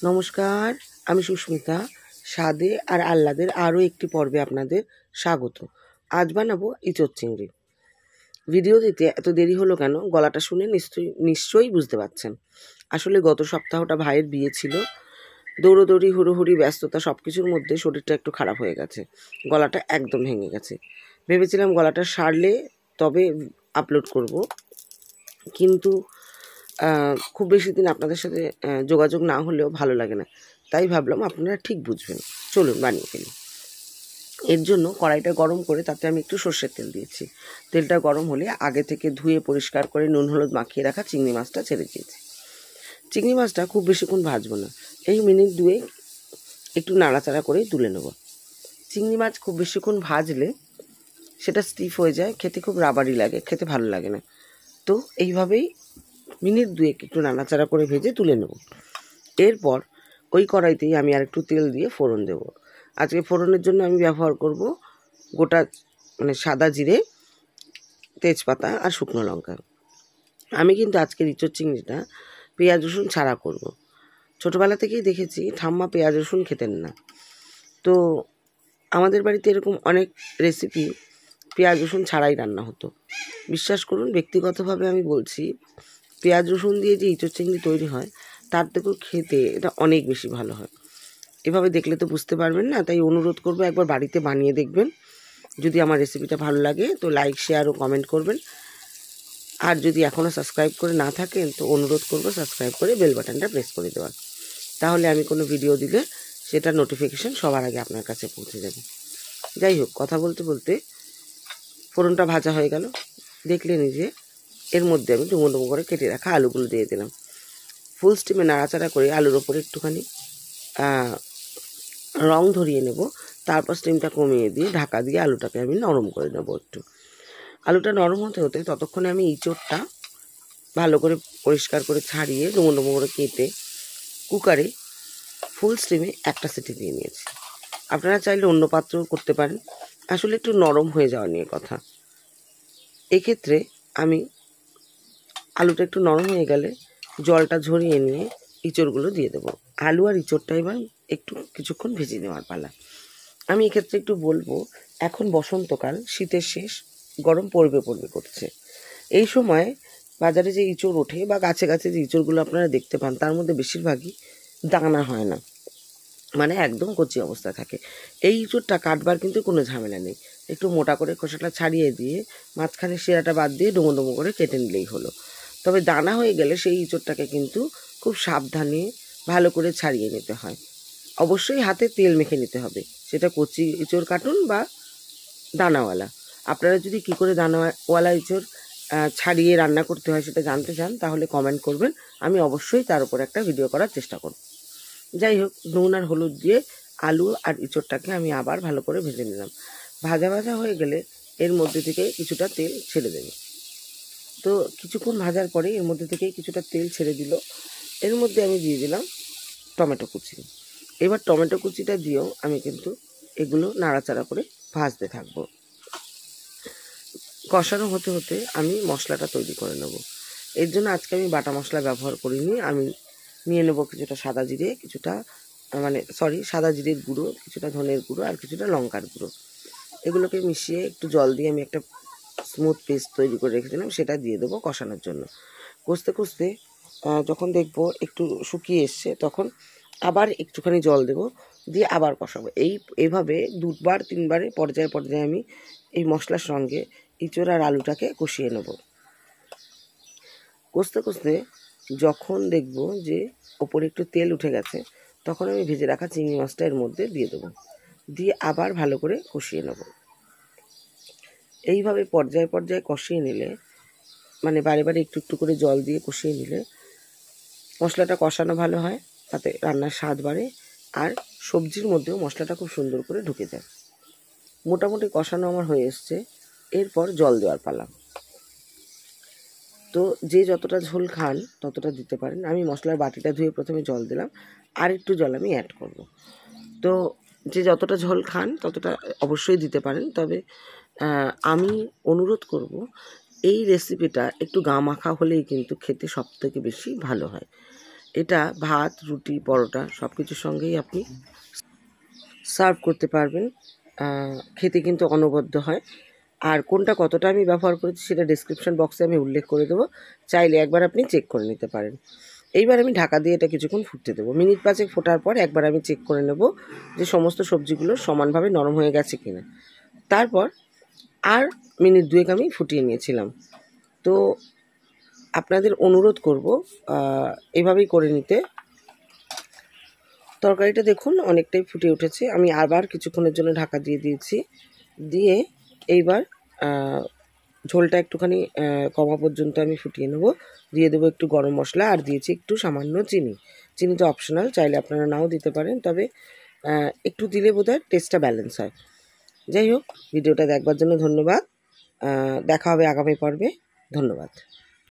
নমস্কার, আমি সুস্মিতা। স্বাদে আর আহ্লাদের আরও একটি পর্বে আপনাদের স্বাগত। আজ বানাবো ইঁচড় চিংড়ি। ভিডিও দিতে এত দেরি হলো কেন, গলাটা শুনে নিশ্চয়ই বুঝতে পারছেন। আসলে গত সপ্তাহটা ভাইয়ের বিয়ে ছিল। দৌড়োদৌড়ি, হুড়োহুড়ি, ব্যস্ততা সব কিছুর মধ্যে শরীরটা একটু খারাপ হয়ে গেছে। গলাটা একদম ভেঙে গেছে। ভেবেছিলাম গলাটা সারলে তবে আপলোড করব, কিন্তু খুব বেশি দিন আপনাদের সাথে যোগাযোগ না হলেও ভালো লাগে না, তাই ভাবলাম আপনারা ঠিক বুঝবেন। চলুন বানিয়ে ফেলি। এর জন্য কড়াইটা গরম করে তাতে আমি একটু সর্ষের তেল দিয়েছি। তেলটা গরম হলে আগে থেকে ধুয়ে পরিষ্কার করে নুন হলুদ মাখিয়ে রাখা চিংড়ি মাছটা ছেড়ে দিয়েছি। চিংড়ি মাছটা খুব বেশিক্ষণ ভাজবো না, এই মিনিট দুয়ে একটু নাড়াচাড়া করেই তুলে নেব। চিংড়ি মাছ খুব বেশিক্ষণ ভাজলে সেটা স্টিফ হয়ে যায়, খেতে খুব রাবারি লাগে, খেতে ভালো লাগে না। তো এইভাবেই মিনিট দুয়েক একটু নাড়াচাড়া করে ভেজে তুলে নেব। এরপর ওই কড়াইতেই আমি আর একটু তেল দিয়ে ফোড়ন দেব। আজকে ফোড়নের জন্য আমি ব্যবহার করব গোটা সাদা জিরে, তেজপাতা আর শুকনো লঙ্কা। আমি কিন্তু আজকের ইঁচড় চিংড়িটা পেঁয়াজ রসুন ছাড়া করব। ছোটোবেলা থেকেই দেখেছি ঠাম্মা পেঁয়াজ রসুন খেতেন না। তো আমাদের বাড়িতে এরকম অনেক রেসিপি পেঁয়াজ রসুন ছাড়াই রান্না হতো। বিশ্বাস করুন, ব্যক্তিগতভাবে আমি বলছি, পেঁয়াজ রসুন দিয়ে যে ইঁচড় চিংড়ি তৈরি হয় তার থেকেও খেতে এটা অনেক বেশি ভালো হয়। এভাবে দেখলে তো বুঝতে পারবেন না, তাই অনুরোধ করবো একবার বাড়িতে বানিয়ে দেখবেন। যদি আমার রেসিপিটা ভালো লাগে তো লাইক, শেয়ার ও কমেন্ট করবেন। আর যদি এখনও সাবস্ক্রাইব করে না থাকেন তো অনুরোধ করবো সাবস্ক্রাইব করে বেল বাটনটা প্রেস করে দেওয়ার। তাহলে আমি কোনো ভিডিও দিলে সেটার নোটিফিকেশান সবার আগে আপনার কাছে পৌঁছে যাবে। যাই হোক, কথা বলতে বলতে ফোড়নটা ভাজা হয়ে গেল। দেখলে নিজে এর মধ্যে আমি ডুমো ডুমো করে কেটে রাখা আলুগুলো দিয়ে দিলাম। ফুল স্টিমে নাড়াচাড়া করে আলুর ওপরে একটুখানি রং ধরিয়ে নেব। তারপর স্টিমটা কমিয়ে দিয়ে ঢাকা দিয়ে আলুটাকে আমি নরম করে নেব একটু। আলুটা নরম হতে হতে ততক্ষণে আমি ইঁচড়টা ভালো করে পরিষ্কার করে ছাড়িয়ে ডুমো ডুমো করে কেটে কুকারে ফুল স্টিমে একটা সিটি দিয়ে নিয়েছি। আপনারা চাইলে অন্য পাত্রও করতে পারেন, আসলে একটু নরম হয়ে যাওয়া নিয়ে কথা। এক্ষেত্রে আমি আলুটা একটু নরম হয়ে গেলে জলটা ঝরিয়ে নিয়ে ইঁচড়গুলো দিয়ে দেবো। আলু আর ইঁচড়টা এবার একটু কিছুক্ষণ ভেজে নেওয়ার পালা। আমি এক্ষেত্রে একটু বলবো, এখন বসন্তকাল, শীতের শেষ, গরম পড়বে করছে। এই সময় বাজারে যে ইঁচড় ওঠে বা গাছে গাছে যে ইঁচড়গুলো আপনারা দেখতে পান তার মধ্যে বেশিরভাগই দানা হয় না, একদম কচি অবস্থা থাকে। এই ইঁচড়টা কাটবার কিন্তু কোনো ঝামেলা নেই। একটু মোটা করে খোসাটা ছাড়িয়ে দিয়ে মাঝখানে শিরাটা বাদ দিয়ে ডুমো ডুমো করে কেটে নিলেই হলো। তবে দানা হয়ে গেলে সেই ইঁচড়টাকে কিন্তু খুব সাবধানে ভালো করে ছাড়িয়ে নিতে হয়। অবশ্যই হাতে তেল মেখে নিতে হবে, সেটা কচি ইঁচড় কাটুন বা দানাওয়ালা। আপনারা যদি কী করে দানাওয়ালা ইঁচড় ছাড়িয়ে রান্না করতে হয় সেটা জানতে চান তাহলে কমেন্ট করবেন, আমি অবশ্যই তার উপর একটা ভিডিও করার চেষ্টা করব। যাই হোক, নুন আর হলুদ দিয়ে আলু আর ইঁচড়টাকে আমি আবার ভালো করে ভেজে নিলাম। ভাজা ভাজা হয়ে গেলে এর মধ্যে থেকে কিছুটা তেল ছেড়ে দেবে। তো কিছুক্ষণ ভাজার পরে এর মধ্যে থেকেই কিছুটা তেল ছেড়ে দিল। এর মধ্যে আমি দিয়ে দিলাম টমেটো কুচি। এবার টমেটো কুচিটা দিয়েও আমি কিন্তু এগুলো নাড়াচাড়া করে ভাজতে থাকবো। কষানো হতে হতে আমি মশলাটা তৈরি করে নেব। এর জন্য আজকে আমি বাটা মশলা ব্যবহার করিনি। আমি নিয়ে নেব কিছুটা সাদা জিরে, সাদা জিরের গুঁড়ো, কিছুটা ধনের গুঁড়ো আর কিছুটা লঙ্কার গুঁড়ো। এগুলোকে মিশিয়ে একটু জল দিয়ে আমি একটা স্মুথ পেস্ট তৈরি করে রেখেছিলাম, সেটা দিয়ে দেবো কষানোর জন্য। কষতে কষতে যখন দেখবো একটু শুকিয়ে এসছে তখন আবার একটুখানি জল দেবো, দিয়ে আবার কষাবো। এইভাবে দুবার তিনবারে পর্যায়ে পর্যায়ে আমি এই মশলার সঙ্গে ইঁচড় আর আলুটাকে কষিয়ে নেব। কষতে কষতে যখন দেখব যে ওপরে একটু তেল উঠে গেছে তখন আমি ভেজে রাখা চিংড়ি মাছটা এর মধ্যে দিয়ে দেবো, দিয়ে আবার ভালো করে কষিয়ে নেব। এইভাবে পর্যায়ে পর্যায়ে কষিয়ে নিলে, বারে বারে একটু একটু করে জল দিয়ে কষিয়ে নিলে মশলাটা কষানো ভালো হয়, তাতে রান্নার স্বাদ বাড়ে আর সবজির মধ্যেও মশলাটা খুব সুন্দর করে ঢুকে যায়। মোটামুটি কষানো আমার হয়ে এসছে। এরপর জল দেওয়ার পালা। তো যে যতটা ঝোল খান ততটা দিতে পারেন। আমি মশলার বাটিটা ধুয়ে প্রথমে জল দিলাম, আর একটু জল আমি অ্যাড করব। তো যে যতটা ঝোল খান ততটা অবশ্যই দিতে পারেন। তবে আমি অনুরোধ করব, এই রেসিপিটা একটু গা মাখা হলেই কিন্তু খেতে সবথেকে বেশি ভালো হয়। এটা ভাত, রুটি, পরোটা সব কিছুর সঙ্গেই আপনি সার্ভ করতে পারবেন। খেতে কিন্তু অনবদ্য হয়। আর কোনটা কতটা আমি ব্যবহার করেছি সেটা ডেসক্রিপশন বক্সে আমি উল্লেখ করে দেবো, চাইলে একবার আপনি চেক করে নিতে পারেন। এইবার আমি ঢাকা দিয়ে এটা কিছুক্ষণ ফুটতে দেবো। মিনিট 5 ফোটার পর একবার আমি চেক করে নেব যে সমস্ত সবজিগুলো সমানভাবে নরম হয়ে গেছে কিনা। তারপর আর মিনিট 2 আমি ফুটিয়ে নিয়েছিলাম। তো আপনাদের অনুরোধ করব এভাবেই করে নিতে। তরকারিটা দেখুন অনেকটাই ফুটে উঠেছে। আমি আবার কিছুক্ষণের জন্য ঢাকা দিয়ে দিয়েছি। দিয়ে এইবার ঝোলটা একটুখানি কমা পর্যন্ত আমি ফুটিয়ে নেব। দিয়ে দেবো একটু গরম মশলা, আর দিয়েছি একটু সামান্য চিনি। চিনিটা অপশনাল, চাইলে আপনারা নাও দিতে পারেন, তবে একটু দিলে বোধহয় টেস্টটা ব্যালেন্স হয়। যাই হোক, ভিডিওটা দেখবার জন্য ধন্যবাদ। দেখা হবে আগামী পর্বে। ধন্যবাদ।